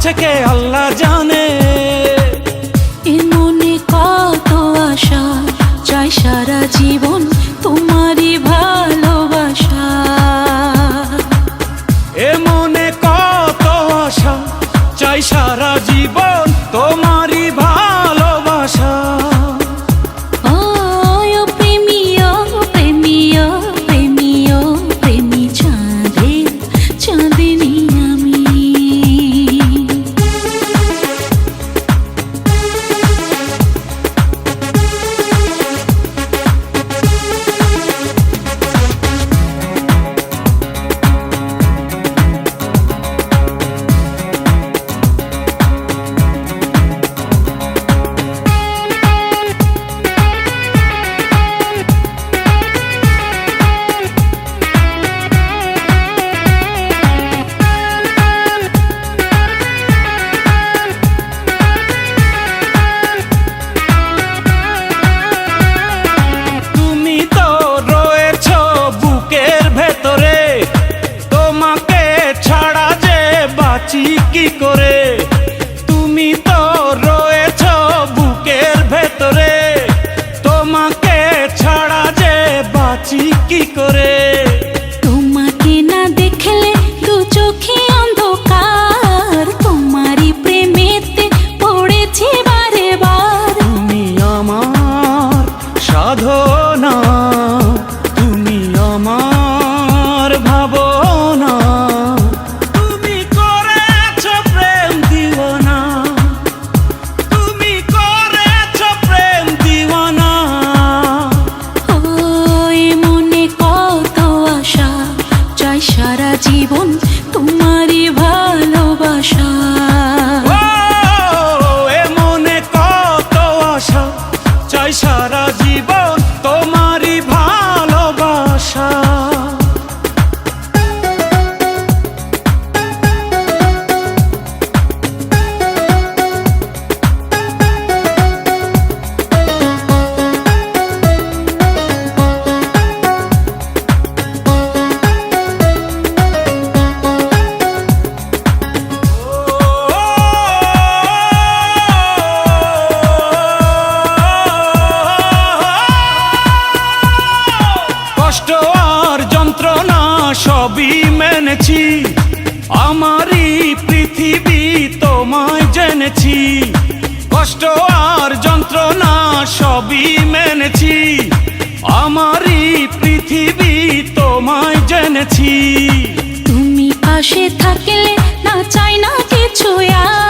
আছে কে আল্লাহ জানে। এ মনে কত আশা, চাই সারা জীবন তোমারই ভালোবাসা। এ মনে কত আশা, চাই সারা জীবন তোমারই ভালোবাসা। ও প্রেমী, ও প্রেমী, ও প্রেমী, ও প্রেমী চাঁদের চাঁদিনী আমি। কি করে তুমি তো রয়েছো বুকের ভেতরে, তোমাকে ছাড়া যে বাঁচি কি করে। তোমাকে না দেখলে দু চোখে অন্ধকার, তোমারই প্রেমেতে পড়েছি বারে বার। তুমি আমার সাধনা, তুমি আমার ভাবনা, সারা জীবন তোমারই ভালোবাসা। এ মনে কত আশা, চাই সারা জীবন তোমারই ভালোবাসা। কষ্ট আর যন্ত্রণা সবই মেনেছি, আমারই পৃথিবী তোমায় জেনেছি। কষ্ট আর যন্ত্রণা সবই মেনেছি, আমারই পৃথিবী তোমায় জেনেছি। তুমি পাশে থাকলে না চাই না কিছু আর।